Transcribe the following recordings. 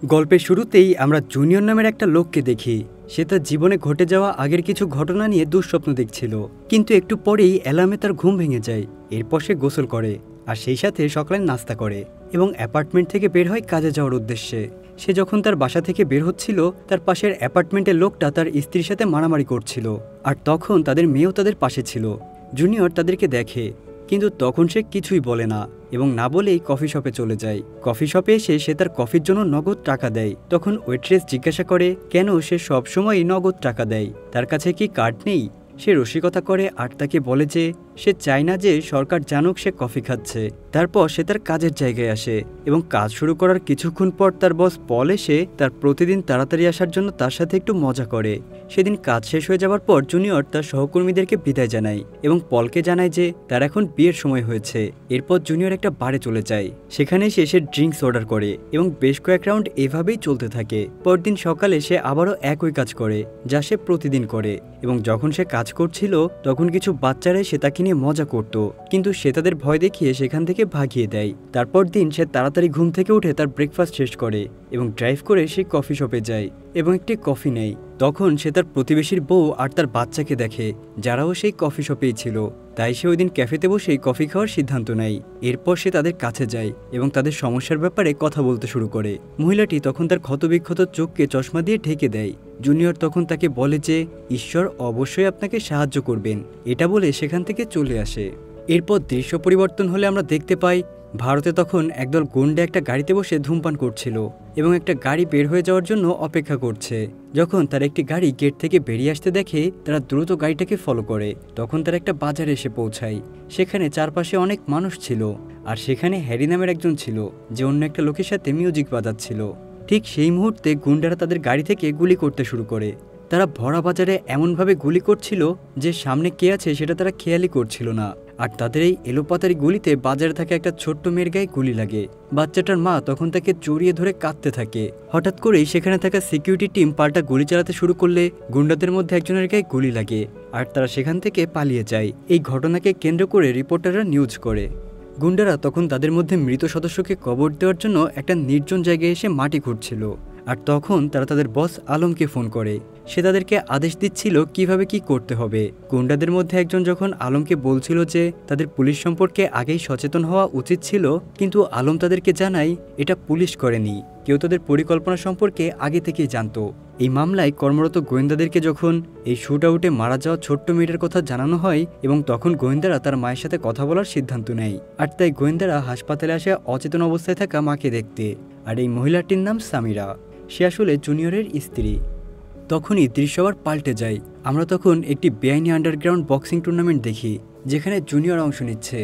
গল্পের শুরুতেই আমরা জুনিয়র নামের একটা লোককে দেখি। সে তার জীবনে ঘটে যাওয়া আগের কিছু ঘটনা নিয়ে দুঃস্বপ্ন দেখছিল, কিন্তু একটু পরেই অ্যালার্মে তার ঘুম ভেঙে যায়। এরপর সে গোসল করে আর সেই সাথে সকালে নাস্তা করে এবং অ্যাপার্টমেন্ট থেকে বের হয় কাজে যাওয়ার উদ্দেশ্যে। সে যখন তার বাসা থেকে বের হচ্ছিল, তার পাশের অ্যাপার্টমেন্টের লোকটা তার স্ত্রীর সাথে মারামারি করছিল, আর তখন তাদের মেয়েও তাদের পাশে ছিল। জুনিয়র তাদেরকে দেখে, কিন্তু তখন সে কিছুই বলে না এবং না বলেই কফি শপে চলে যায়। কফি শপে এসে সে তার কফির জন্য নগদ টাকা দেয়। তখন ওয়েট্রেস জিজ্ঞাসা করে কেন সে সবসময়ই নগদ টাকা দেয়, তার কাছে কি কার্ড নেই। সে রসিকতা করে আর তাকে বলে যে সে চায় না যে সরকার জানুক সে কফি খাচ্ছে। তারপর সে তার কাজের জায়গায় আসে এবং কাজ শুরু করার কিছুক্ষণ পর তার বস পল এসে তার প্রতিদিন তাড়াতাড়ি আসার জন্য তার সাথে একটু মজা করে। সেদিন কাজ শেষ হয়ে যাওয়ার পর জুনিয়র তার সহকর্মীদেরকে বিদায় জানায় এবং পলকে জানায় যে তার এখন বিয়ের সময় হয়েছে। এরপর জুনিয়র একটা বারে চলে যায়, সেখানে সে ড্রিঙ্কস অর্ডার করে এবং বেশ কয়েক রাউন্ড এভাবেই চলতে থাকে। পরদিন সকালে সে আবারও একই কাজ করে যা সে প্রতিদিন করে, এবং যখন সে কাজ করছিল তখন কিছু বাচ্চারা সে তাকে নিয়ে মজা করত, কিন্তু সে তাদের ভয় দেখিয়ে সেখান থেকে ভাগিয়ে দেয়। তারপর দিন সে তাড়াতাড়ি ঘুম থেকে উঠে তার ব্রেকফাস্ট শেষ করে এবং ড্রাইভ করে সে কফি শপে যায় এবং একটি কফি নেয়। তখন সে তার প্রতিবেশীর বউ আর তার বাচ্চাকে দেখে, যারাও সেই কফি শপেই ছিল। তাই সে ওই দিন ক্যাফেতে বসেই কফি খাওয়ার সিদ্ধান্ত নেয়। এরপর সে তাদের কাছে যায় এবং তাদের সমস্যার ব্যাপারে কথা বলতে শুরু করে। মহিলাটি তখন তার ক্ষতবিক্ষত চোখকে চশমা দিয়ে ঢেকে দেয়। জুনিয়র তখন তাকে বলে যে ঈশ্বর অবশ্যই আপনাকে সাহায্য করবেন, এটা বলে সেখান থেকে চলে আসে। এরপর দৃশ্য পরিবর্তন হলে আমরা দেখতে পাই ভারতে তখন একদল গুন্ডা একটা গাড়িতে বসে ধূমপান করছিল এবং একটা গাড়ি বের হয়ে যাওয়ার জন্য অপেক্ষা করছে। যখন তার একটি গাড়ি গেট থেকে বেরিয়ে আসতে দেখে, তারা দ্রুত গাড়িটাকে ফলো করে। তখন তারা একটা বাজারে এসে পৌঁছায়। সেখানে চারপাশে অনেক মানুষ ছিল, আর সেখানে হ্যারি নামের একজন ছিল যে অন্য একটা লোকের সাথে মিউজিক বাজাচ্ছিল। ঠিক সেই মুহূর্তে গুন্ডারা তাদের গাড়ি থেকে গুলি করতে শুরু করে। তারা ভরা বাজারে এমনভাবে গুলি করছিল যে সামনে কে আছে সেটা তারা খেয়ালই করছিল না। আর তাদের এই এলোপাতারি গুলিতে বাজারে থাকা একটা ছোট্ট মেয়ের গায়ে গুলি লাগে। বাচ্চাটার মা তখন তাকে জড়িয়ে ধরে কাঁদতে থাকে। হঠাৎ করেই সেখানে থাকা সিকিউরিটি টিম পাল্টা গুলি চালাতে শুরু করলে গুন্ডাদের মধ্যে একজনের গায়ে গুলি লাগে আর তারা সেখান থেকে পালিয়ে যায়। এই ঘটনাকে কেন্দ্র করে রিপোর্টাররা নিউজ করে। গুন্ডারা তখন তাদের মধ্যে মৃত সদস্যকে কবর দেওয়ার জন্য একটা নির্জন জায়গায় এসে মাটি খুঁড়ছিল। আর তখন তারা তাদের বস আলমকে ফোন করে। সে তাদেরকে আদেশ দিচ্ছিল কিভাবে কি করতে হবে। গুন্ডাদের মধ্যে একজন যখন আলমকে বলছিল যে তাদের পুলিশ সম্পর্কে আগেই সচেতন হওয়া উচিত ছিল, কিন্তু আলম তাদেরকে জানায় এটা পুলিশ করেনি, কেউ তাদের পরিকল্পনা সম্পর্কে আগে থেকেই জানতো। এই মামলায় কর্মরত গোয়েন্দাদেরকে যখন এই শুট আউটে মারা যাওয়া ছোট্ট মেয়েটার কথা জানানো হয়, এবং তখন গোয়েন্দারা তার মায়ের সাথে কথা বলার সিদ্ধান্ত নেয়। আর তাই গোয়েন্দারা হাসপাতালে আসে অচেতন অবস্থায় থাকা মাকে দেখতে। আর এই মহিলাটির নাম সামিরা, সে আসলে জুনিয়রের স্ত্রী। তখনই দৃশ্য আবার পাল্টে যায়। আমরা তখন একটি বেআইনি আন্ডারগ্রাউন্ড বক্সিং টুর্নামেন্ট দেখি, যেখানে জুনিয়র অংশ নিচ্ছে।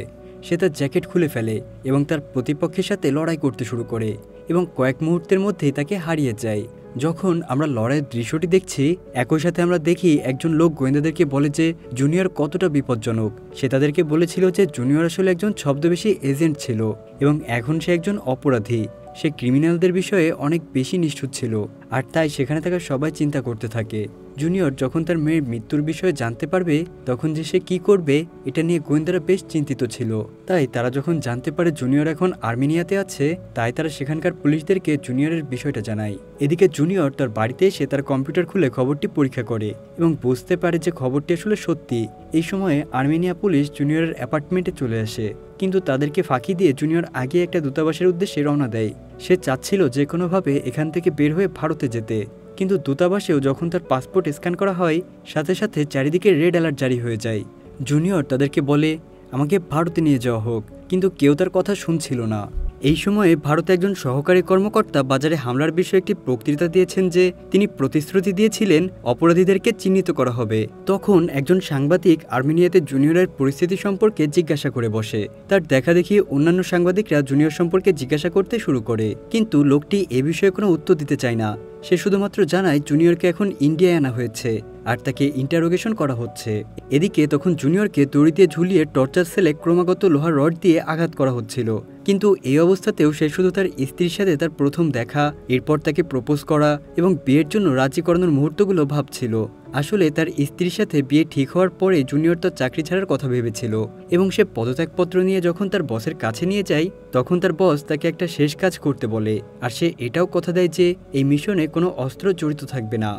সে তার জ্যাকেট খুলে ফেলে এবং তার প্রতিপক্ষের সাথে লড়াই করতে শুরু করে এবং কয়েক মুহূর্তের মধ্যেই তাকে হারিয়ে যায়। যখন আমরা লড়াইয়ের দৃশ্যটি দেখছি, একই সাথে আমরা দেখি একজন লোক গোয়েন্দাদেরকে বলে যে জুনিয়র কতটা বিপজ্জনক। সে তাদেরকে বলেছিল যে জুনিয়র আসলে একজন ছদ্মবেশী এজেন্ট ছিল এবং এখন সে একজন অপরাধী। সে ক্রিমিনালদের বিষয়ে অনেক বেশি নিষ্ঠুর ছিল, আর তাই সেখানে থাকা সবাই চিন্তা করতে থাকে। জুনিয়র যখন তার মেয়ের মৃত্যুর বিষয়ে জানতে পারবে, তখন যে সে কি করবে এটা নিয়ে গোয়েন্দারা বেশ চিন্তিত ছিল। তাই তারা যখন জানতে পারে জুনিয়র এখন আর্মেনিয়াতে আছে, তাই তারা সেখানকার পুলিশদেরকে জুনিয়রের বিষয়টা জানায়। এদিকে জুনিয়র তার বাড়িতে এসে তার কম্পিউটার খুলে খবরটি পরীক্ষা করে এবং বুঝতে পারে যে খবরটি আসলে সত্যি। এই সময়ে আর্মেনিয়া পুলিশ জুনিয়রের অ্যাপার্টমেন্টে চলে আসে, কিন্তু তাদেরকে ফাঁকি দিয়ে জুনিয়র আগে একটা দূতাবাসের উদ্দেশ্যে রওনা দেয়। সে চাচ্ছিল যে কোনোভাবে এখান থেকে বের হয়ে ভারতে যেতে, কিন্তু দূতাবাসেও যখন তার পাসপোর্ট স্ক্যান করা হয়, সাথে সাথে চারিদিকে রেড অ্যালার্ট জারি হয়ে যায়। জুনিয়র তাদেরকে বলে আমাকে ভারতে নিয়ে যাওয়া হোক, কিন্তু কেউ তার কথা শুনছিল না। এই সময়ে ভারতে একজন সহকারী কর্মকর্তা বাজারে হামলার বিষয়ে একটি বক্তৃতা দিয়েছেন যে তিনি প্রতিশ্রুতি দিয়েছিলেন অপরাধীদেরকে চিহ্নিত করা হবে। তখন একজন সাংবাদিক আর্মেনিয়াতে জুনিয়রের পরিস্থিতি সম্পর্কে জিজ্ঞাসা করে বসে। তার দেখা দেখি অন্যান্য সাংবাদিকরা জুনিয়র সম্পর্কে জিজ্ঞাসা করতে শুরু করে, কিন্তু লোকটি এ বিষয়ে কোনো উত্তর দিতে চায় না। সে শুধুমাত্র জানায় জুনিয়রকে এখন ইন্ডিয়ায় আনা হয়েছে আর তাকে ইন্টারোগেশন করা হচ্ছে। এদিকে তখন জুনিয়রকে দড়ি দিয়ে ঝুলিয়ে টর্চার সেলে ক্রমাগত লোহার রড দিয়ে আঘাত করা হচ্ছিল, কিন্তু এই অবস্থাতেও সে শুধু তার স্ত্রীর সাথে তার প্রথম দেখা, এরপর তাকে প্রপোজ করা এবং বিয়ের জন্য রাজি করানোর মুহূর্তগুলো ভাবছিল। আসলে তার স্ত্রীর সাথে বিয়ে ঠিক হওয়ার পরে জুনিয়র তার চাকরি ছাড়ার কথা ভেবেছিল এবং সে পদত্যাগপত্র নিয়ে যখন তার বসের কাছে নিয়ে যায় তখন তার বস তাকে একটা শেষ কাজ করতে বলে, আর সে এটাও কথা দেয় যে এই মিশনে কোনো অস্ত্র জড়িত থাকবে না।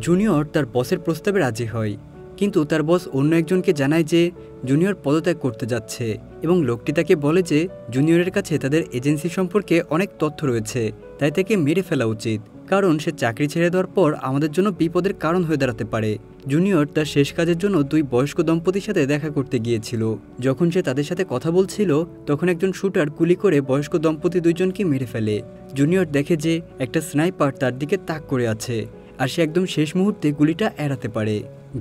জুনিয়র তার বসের প্রস্তাবে রাজি হয়, কিন্তু তার বস অন্য একজনকে জানায় যে জুনিয়র পদত্যাগ করতে যাচ্ছে এবং লোকটি তাকে বলে যে জুনিয়রের কাছে তাদের এজেন্সি সম্পর্কে অনেক তথ্য রয়েছে, তাই তাকে মেরে ফেলা উচিত, কারণ সে চাকরি ছেড়ে দেওয়ার পর আমাদের জন্য বিপদের কারণ হয়ে দাঁড়াতে পারে। জুনিয়র তার শেষ কাজের জন্য দুই বয়স্ক দম্পতির সাথে দেখা করতে গিয়েছিল। যখন সে তাদের সাথে কথা বলছিল তখন একজন শুটার গুলি করে বয়স্ক দম্পতি দুইজনকে মেরে ফেলে। জুনিয়র দেখে যে একটা স্নাইপার তার দিকে তাক করে আছে, আর সে একদম শেষ মুহূর্তে গুলিটা এড়াতে পারে।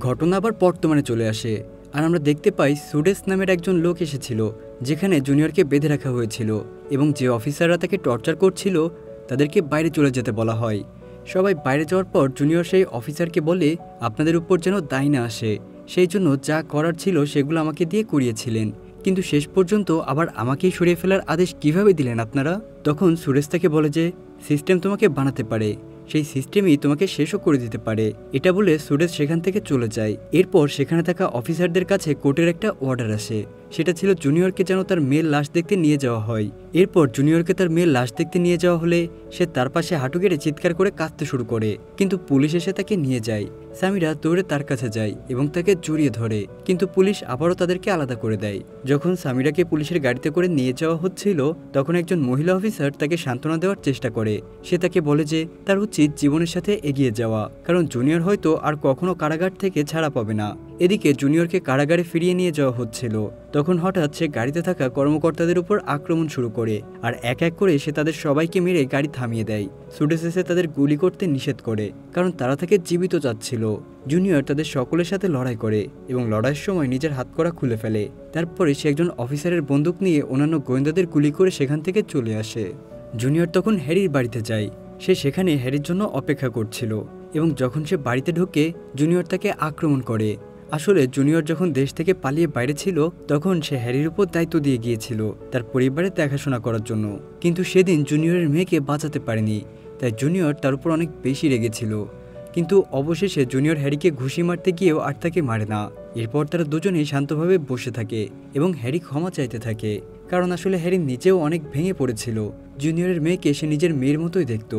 ঘটনা আবার বর্তমানে চলে আসে, আর আমরা দেখতে পাই সুডেস নামের একজন লোক এসেছিল যেখানে জুনিয়রকে বেঁধে রাখা হয়েছিল এবং যে অফিসাররা তাকে টর্চার করছিল তাদেরকে বাইরে চলে যেতে বলা হয়। সবাই বাইরে যাওয়ার পর জুনিয়র সেই অফিসারকে বলে আপনাদের উপর যেন দায় না আসে, সেই জন্য যা করার ছিল সেগুলো আমাকে দিয়ে করিয়েছিলেন, কিন্তু শেষ পর্যন্ত আবার আমাকেই সরিয়ে ফেলার আদেশ কিভাবে দিলেন আপনারা? তখন সুরেশ তাকে বলে যে সিস্টেম তোমাকে বানাতে পারে, সেই সিস্টেমই তোমাকে শেষও করে দিতে পারে। এটা বলে সুরেশ সেখান থেকে চলে যায়। এরপর সেখানে থাকা অফিসারদের কাছে কোর্টের একটা অর্ডার আসে, সেটা ছিল জুনিয়রকে যেন তার মেয়ের লাশ দেখতে নিয়ে যাওয়া হয়। এরপর জুনিয়রকে তার মেয়ের লাশ দেখতে নিয়ে যাওয়া হলে সে তার পাশে হাঁটু গেড়ে চিৎকার করে কাঁদতে শুরু করে, কিন্তু পুলিশ এসে তাকে নিয়ে যায়। সামিরা দৌড়ে তার কাছে যায় এবং তাকে জড়িয়ে ধরে, কিন্তু পুলিশ আবারও তাদেরকে আলাদা করে দেয়। যখন সামিরাকে পুলিশের গাড়িতে করে নিয়ে যাওয়া হচ্ছিল তখন একজন মহিলা অফিসার তাকে সান্ত্বনা দেওয়ার চেষ্টা করে। সে তাকে বলে যে তার উচিত জীবনের সাথে এগিয়ে যাওয়া, কারণ জুনিয়র হয়তো আর কখনো কারাগার থেকে ছাড়া পাবে না। এদিকে জুনিয়রকে কারাগারে ফিরিয়ে নিয়ে যাওয়া হচ্ছিল, তখন হঠাৎ সে গাড়িতে থাকা কর্মকর্তাদের উপর আক্রমণ শুরু করে, আর এক এক করে সে তাদের সবাইকে মেরে গাড়ি থামিয়ে দেয়। সুডেস এসে তাদের গুলি করতে নিষেধ করে, কারণ তারা তাকে জীবিত চাচ্ছিল। জুনিয়র তাদের সকলের সাথে লড়াই করে এবং লড়াইয়ের সময় নিজের হাতকড়া খুলে ফেলে। তারপরে সে একজন অফিসারের বন্দুক নিয়ে অন্যান্য গোয়েন্দাদের গুলি করে সেখান থেকে চলে আসে। জুনিয়র তখন হ্যারির বাড়িতে যায়, সে সেখানে হ্যারির জন্য অপেক্ষা করছিল এবং যখন সে বাড়িতে ঢোকে জুনিয়র তাকে আক্রমণ করে। আসলে জুনিয়র যখন দেশ থেকে পালিয়ে বাইরে ছিল তখন সে হ্যারির উপর দায়িত্ব দিয়ে গিয়েছিল তার পরিবারের দেখাশোনা করার জন্য, কিন্তু সেদিন জুনিয়রের মেয়েকে বাঁচাতে পারেনি, তাই জুনিয়র তার উপর অনেক বেশি রেগেছিল। কিন্তু অবশেষে জুনিয়র হ্যারিকে ঘুষি মারতে গিয়েও আর তাকে মারে না। এরপর তারা দুজনেই শান্তভাবে বসে থাকে এবং হ্যারি ক্ষমা চাইতে থাকে, কারণ আসলে হ্যারি নিজেও অনেক ভেঙে পড়েছিল। জুনিয়রের মেয়েকে সে নিজের মেয়ের মতোই দেখত,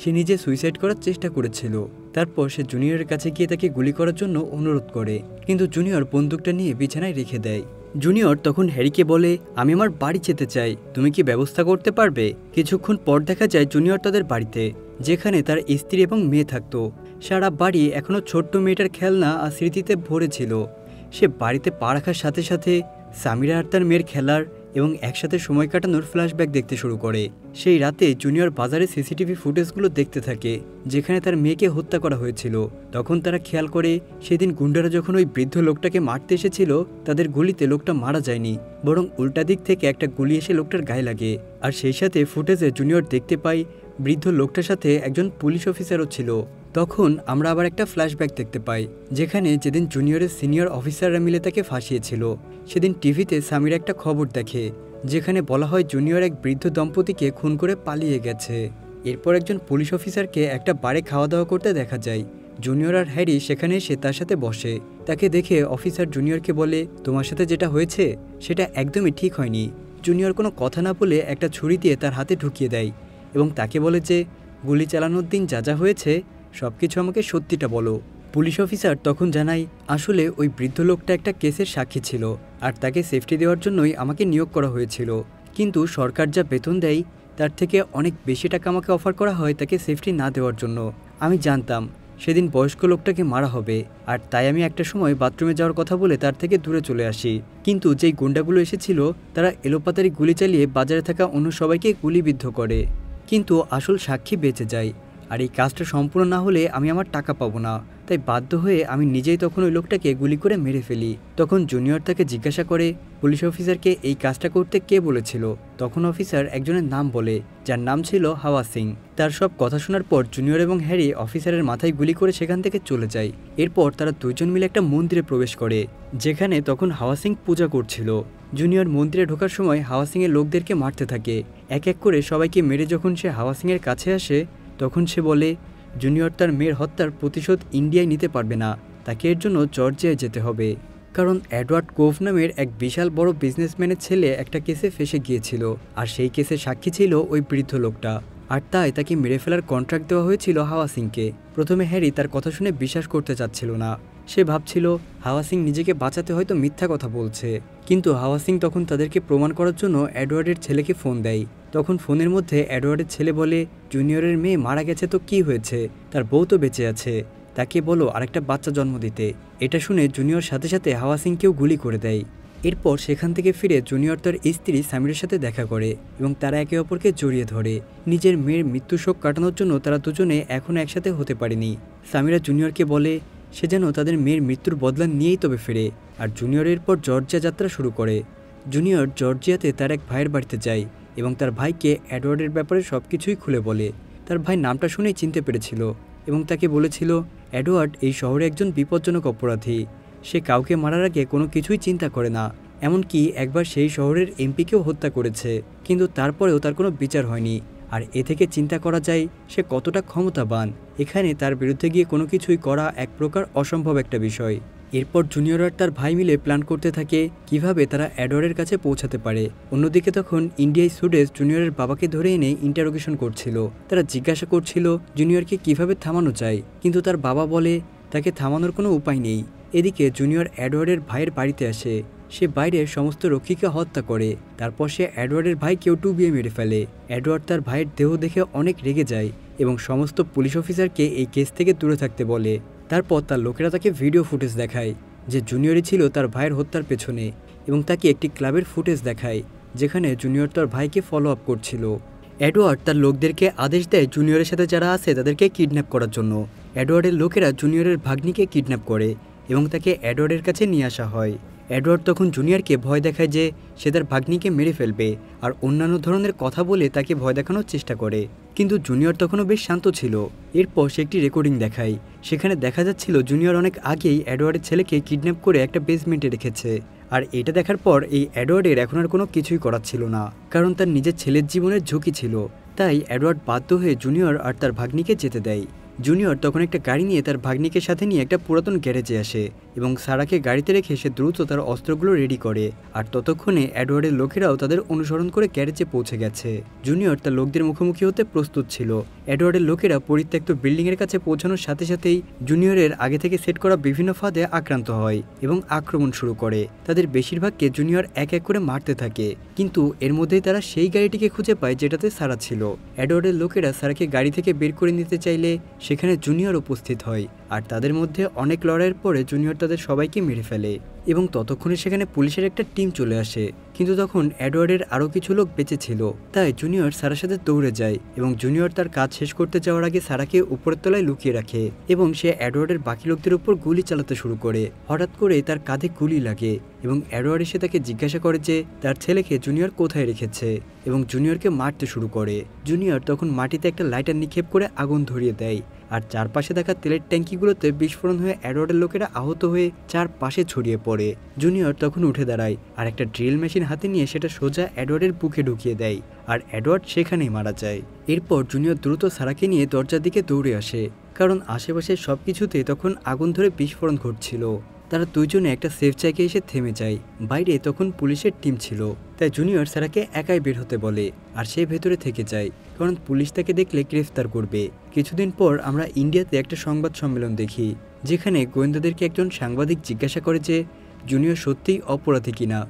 সে নিজে সুইসাইড করার চেষ্টা করেছিল। তারপর সে জুনিয়রের কাছে গিয়ে তাকে গুলি করার জন্য অনুরোধ করে, কিন্তু জুনিয়র বন্দুকটা নিয়ে বিছানায় রেখে দেয়। জুনিয়র তখন হ্যারিকে বলে আমি আমার বাড়ি যেতে চাই, তুমি কি ব্যবস্থা করতে পারবে? কিছুক্ষণ পর দেখা যায় জুনিয়র তাদের বাড়িতে, যেখানে তার স্ত্রী এবং মেয়ে থাকতো। সারা বাড়ি এখনও ছোট্ট মেয়েটার খেলনা আর স্মৃতিতে ভরে ছিল। সে বাড়িতে পা রাখার সাথে সাথে সামিরা আর তার মেয়ের খেলার এবং একসাথে সময় কাটানোর ফ্ল্যাশব্যাক দেখতে শুরু করে। সেই রাতে জুনিয়র বাজারে সিসিটিভি ফুটেজগুলো দেখতে থাকে যেখানে তার মেয়েকে হত্যা করা হয়েছিল। তখন তারা খেয়াল করে সেদিন গুন্ডারা যখন ওই বৃদ্ধ লোকটাকে মারতে এসেছিল তাদের গুলিতে লোকটা মারা যায়নি, বরং উল্টা দিক থেকে একটা গুলি এসে লোকটার গায়ে লাগে। আর সেই সাথে ফুটেজে জুনিয়র দেখতে পায় বৃদ্ধ লোকটার সাথে একজন পুলিশ অফিসারও ছিল। তখন আমরা আবার একটা ফ্ল্যাশব্যাক দেখতে পাই যেখানে যেদিন জুনিয়রের সিনিয়র অফিসাররা মিলে তাকে ফাঁসিয়েছিল সেদিন টিভিতে সামিরা একটা খবর দেখে যেখানে বলা হয় জুনিয়র এক বৃদ্ধ দম্পতিকে খুন করে পালিয়ে গেছে। এরপর একজন পুলিশ অফিসারকে একটা বারে খাওয়া দাওয়া করতে দেখা যায়। জুনিয়র আর হ্যারি সেখানে এসে তার সাথে বসে। তাকে দেখে অফিসার জুনিয়রকে বলে তোমার সাথে যেটা হয়েছে সেটা একদমই ঠিক হয়নি। জুনিয়র কোনো কথা না বলে একটা ছুরি দিয়ে তার হাতে ঢুকিয়ে দেয় এবং তাকে বলে যে গুলি চালানোর দিন যা যা হয়েছে সবকিছু আমাকে সত্যিটা বলো। পুলিশ অফিসার তখন জানায় আসলে ওই বৃদ্ধ লোকটা একটা কেসের সাক্ষী ছিল আর তাকে সেফটি দেওয়ার জন্যই আমাকে নিয়োগ করা হয়েছিল, কিন্তু সরকার যা বেতন দেয় তার থেকে অনেক বেশি টাকা আমাকে অফার করা হয় তাকে সেফটি না দেওয়ার জন্য। আমি জানতাম সেদিন বয়স্ক লোকটাকে মারা হবে, আর তাই আমি একটা সময় বাথরুমে যাওয়ার কথা বলে তার থেকে দূরে চলে আসি। কিন্তু যেই গুন্ডাগুলো এসেছিল তারা এলোপাতারি গুলি চালিয়ে বাজারে থাকা অন্য সবাইকে গুলিবিদ্ধ করে, কিন্তু আসল সাক্ষী বেঁচে যায়। আর এই কাজটা সম্পূর্ণ না হলে আমি আমার টাকা পাবো না, তাই বাধ্য হয়ে আমি নিজেই তখন ওই লোকটাকে গুলি করে মেরে ফেলি। তখন জুনিয়র তাকে জিজ্ঞাসা করে পুলিশ অফিসারকে এই কাজটা করতে কে বলেছিল। তখন অফিসার একজনের নাম বলে যার নাম ছিল হাওয়া সিং। তার সব কথা শোনার পর জুনিয়র এবং হ্যারি অফিসারের মাথায় গুলি করে সেখান থেকে চলে যায়। এরপর তারা দুইজন মিলে একটা মন্দিরে প্রবেশ করে যেখানে তখন হাওয়া সিং পূজা করছিল। জুনিয়র মন্দিরে ঢোকার সময় হাওয়া সিংয়ের লোকদেরকে মারতে থাকে। এক এক করে সবাইকে মেরে যখন সে হাওয়া সিংয়ের কাছে আসে তখন সে বলে জুনিয়র তার মেয়ের হত্যার প্রতিশোধ ইন্ডিয়ায় নিতে পারবে না, তাকে এর জন্য জর্জিয়ায় যেতে হবে। কারণ এডওয়ার্ড কোভ নামের এক বিশাল বড় বিজনেসম্যানের ছেলে একটা কেসে ফেসে গিয়েছিল, আর সেই কেসে সাক্ষী ছিল ওই বৃদ্ধ লোকটা, আর তাই তাকে মেরে ফেলার কন্ট্রাক্ট দেওয়া হয়েছিল হাওয়া সিংকে। প্রথমে হ্যারি তার কথা শুনে বিশ্বাস করতে চাচ্ছিল না। সে ভাবছিল হাওয়া সিং নিজেকে বাঁচাতে হয়তো মিথ্যা কথা বলছে, কিন্তু হাওয়া সিং তখন তাদেরকে প্রমাণ করার জন্য এডওয়ার্ডের ছেলেকে ফোন দেয়। তখন ফোনের মধ্যে এডওয়ার্ডের ছেলে বলে জুনিয়রের মেয়ে মারা গেছে তো কি হয়েছে, তার বউ তো বেঁচে আছে, তাকে বলো আরেকটা বাচ্চা জন্ম দিতে। এটা শুনে জুনিয়র সাথে সাথে হাওয়া সিংকেও গুলি করে দেয়। এরপর সেখান থেকে ফিরে জুনিয়র তার স্ত্রী সামিরের সাথে দেখা করে এবং তারা একে অপরকে জড়িয়ে ধরে। নিজের মেয়ের মৃত্যু শোক কাটানোর জন্য তারা দুজনে এখনও একসাথে হতে পারেনি। সামিরা জুনিয়রকে বলে সে যেন তাদের মেয়ের মৃত্যুর বদলা নিয়েই তবে ফেরে, আর জুনিয়রের পর জর্জিয়া যাত্রা শুরু করে। জুনিয়র জর্জিয়াতে তার এক ভাইয়ের বাড়িতে যায় এবং তার ভাইকে এডওয়ার্ডের ব্যাপারে সব কিছুই খুলে বলে। তার ভাই নামটা শুনেই চিনতে পেরেছিল এবং তাকে বলেছিল এডওয়ার্ড এই শহরে একজন বিপজ্জনক অপরাধী, সে কাউকে মারার আগে কোনো কিছুই চিন্তা করে না, এমনকি একবার সেই শহরের এমপিকেও হত্যা করেছে, কিন্তু তারপরেও তার কোনো বিচার হয়নি। আর এ থেকে চিন্তা করা যায় সে কতটা ক্ষমতাবান। এখানে তার বিরুদ্ধে গিয়ে কোনো কিছুই করা এক প্রকার অসম্ভব একটা বিষয়। এরপর জুনিয়র আর তার ভাই মিলে প্ল্যান করতে থাকে কিভাবে তারা এডওয়ার্ডের কাছে পৌঁছাতে পারে। অন্যদিকে তখন ইন্ডিয়ায় সুডেস জুনিয়রের বাবাকে ধরে এনে ইন্টারোগেশন করছিল। তারা জিজ্ঞাসা করছিল জুনিয়রকে কিভাবে থামানো যায়, কিন্তু তার বাবা বলে তাকে থামানোর কোনো উপায় নেই। এদিকে জুনিয়র এডওয়ার্ডের ভাইয়ের বাড়িতে আসে। সে বাইরে সমস্ত রক্ষীকে হত্যা করে, তারপর সে এডওয়ার্ডের ভাইকেও ডুবিয়ে মেরে ফেলে। এডওয়ার্ড তার ভাইয়ের দেহ দেখে অনেক রেগে যায় এবং সমস্ত পুলিশ অফিসারকে এই কেস থেকে দূরে থাকতে বলে। তারপর তার লোকেরা তাকে ভিডিও ফুটেজ দেখায় যে জুনিয়রই ছিল তার ভাইয়ের হত্যার পেছনে, এবং তাকে একটি ক্লাবের ফুটেজ দেখায় যেখানে জুনিয়র তার ভাইকে ফলো আপ করছিল। এডওয়ার্ড তার লোকদেরকে আদেশ দেয় জুনিয়রের সাথে যারা আছে তাদেরকে কিডন্যাপ করার জন্য। এডওয়ার্ডের লোকেরা জুনিয়রের ভাগ্নিকে কিডন্যাপ করে এবং তাকে এডওয়ার্ডের কাছে নিয়ে আসা হয়। এডওয়ার্ড তখন জুনিয়রকে ভয় দেখায় যে সে তার ভাগ্নিকে মেরে ফেলবে, আর অন্যান্য ধরনের কথা বলে তাকে ভয় দেখানোর চেষ্টা করে, কিন্তু জুনিয়র তখনও বেশ শান্ত ছিল। এরপর সে একটি রেকর্ডিং দেখায়, সেখানে দেখা যাচ্ছিল জুনিয়র অনেক আগেই এডওয়ার্ডের ছেলেকে কিডন্যাপ করে একটা বেসমেন্টে রেখেছে। আর এটা দেখার পর এই এডওয়ার্ডের এখন আর কোনো কিছুই করার ছিল না, কারণ তার নিজের ছেলের জীবনের ঝুঁকি ছিল। তাই এডওয়ার্ড বাধ্য হয়ে জুনিয়র আর তার ভাগ্নিকে যেতে দেয়। জুনিয়র তখন একটা গাড়ি নিয়ে তার ভাগ্নিকে সাথে নিয়ে একটা পুরাতন গ্যারেজে আসে এবং সারাকে গাড়িতে রেখে সে দ্রুত তার অস্ত্রগুলো রেডি করে। আর ততক্ষণে এডওয়ার্ডের লোকেরাও তাদের অনুসরণ করে গ্যারেজে পৌঁছে গেছে। জুনিয়র তার লোকদের মুখোমুখি হতে প্রস্তুত ছিল। এডওয়ার্ডের লোকেরা পরিত্যক্ত বিল্ডিংয়ের কাছে পৌঁছানোর সাথে সাথেই জুনিয়রের আগে থেকে সেট করা বিভিন্ন ফাঁদে আক্রান্ত হয় এবং আক্রমণ শুরু করে। তাদের বেশিরভাগকে জুনিয়র এক এক করে মারতে থাকে, কিন্তু এর মধ্যেই তারা সেই গাড়িটিকে খুঁজে পায় যেটাতে সারা ছিল। এডওয়ার্ডের লোকেরা সারাকে গাড়ি থেকে বের করে নিতে চাইলে সেখানে জুনিয়র উপস্থিত হয়, আর তাদের মধ্যে অনেক লড়াইয়ের পরে জুনিয়র তাদের সবাইকে মেরে ফেলে এবং ততক্ষণে সেখানে পুলিশের একটা টিম চলে আসে। কিন্তু তখন এডওয়ার্ডের আরও কিছু লোক বেঁচে ছিল, তাই জুনিয়র সারার সাথে দৌড়ে যায় এবং জুনিয়র তার কাজ শেষ করতে যাওয়ার আগে সারাকে উপরের তলায় লুকিয়ে রাখে এবং সে এডওয়ার্ডের বাকি লোকদের উপর গুলি চালাতে শুরু করে। হঠাৎ করে তার কাঁধে গুলি লাগে এবং এডওয়ার্ড এসে তাকে জিজ্ঞাসা করে যে তার ছেলেকে জুনিয়র কোথায় রেখেছে এবং জুনিয়রকে মারতে শুরু করে। জুনিয়র তখন মাটিতে একটা লাইটার নিক্ষেপ করে আগুন ধরিয়ে দেয়, আর চারপাশে থাকা তেলের ট্যাঙ্কিগুলোতে বিস্ফোরণ হয়ে এডওয়ার্ডের লোকেরা আহত হয়ে চারপাশে ছড়িয়ে পড়ে। জুনিয়র তখন উঠে দাঁড়ায় আর একটা ড্রিল মেশিন হাতে নিয়ে সেটা সোজা এডওয়ার্ডের বুকে ঢুকিয়ে দেয়, আর এডওয়ার্ড সেখানেই মারা যায়। এরপর জুনিয়র দ্রুত সারাকে নিয়ে দরজার দিকে দৌড়ে আসে, কারণ আশেপাশে সব কিছুতে তখন আগুন ধরে বিস্ফোরণ ঘটছিল। তারা দুইজনে একটা সেফ জায়গায় এসে থেমে যায়। বাইরে তখন পুলিশের টিম ছিল, তাই জুনিয়র সারাকে একাই বের হতে বলে আর সে ভেতরে থেকে যায়, কারণ পুলিশ তাকে দেখলে গ্রেফতার করবে। কিছুদিন পর আমরা ইন্ডিয়াতে একটা সংবাদ সম্মেলন দেখি, যেখানে গোয়েন্দাদেরকে একজন সাংবাদিক জিজ্ঞাসা করে যে জুনিয়র সত্যিই অপরাধী কিনা।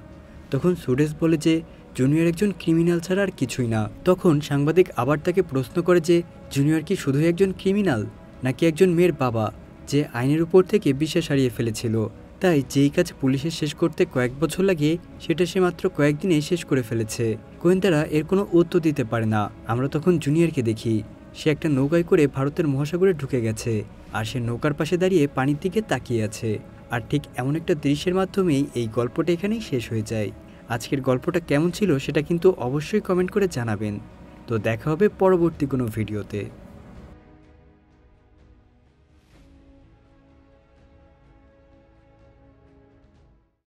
তখন সুরেশ বলে যে জুনিয়র একজন ক্রিমিনাল ছাড়া আর কিছুই না। তখন সাংবাদিক আবার তাকে প্রশ্ন করে যে জুনিয়র কি শুধুই একজন ক্রিমিনাল, নাকি একজন মেয়ের বাবা যে আইনের উপর থেকে বিশ্বাস হারিয়ে ফেলেছিল, তাই যেই কাজ পুলিশের শেষ করতে কয়েক বছর লাগে সেটা সে মাত্র কয়েকদিনে শেষ করে ফেলেছে। গোয়েন্দারা এর কোনো উত্তর দিতে পারে না। আমরা তখন জুনিয়রকে দেখি, সে একটা নৌকায় করে ভারতের মহাসাগরে ঢুকে গেছে, আর সে নৌকার পাশে দাঁড়িয়ে পানির দিকে তাকিয়ে আছে। আর ঠিক এমন একটা দৃশ্যের মাধ্যমেই এই গল্পটা এখানেই শেষ হয়ে যায়। আজকের গল্পটা কেমন ছিল সেটা কিন্তু অবশ্যই কমেন্ট করে জানাবেন। তো দেখা হবে পরবর্তী কোনো ভিডিওতে।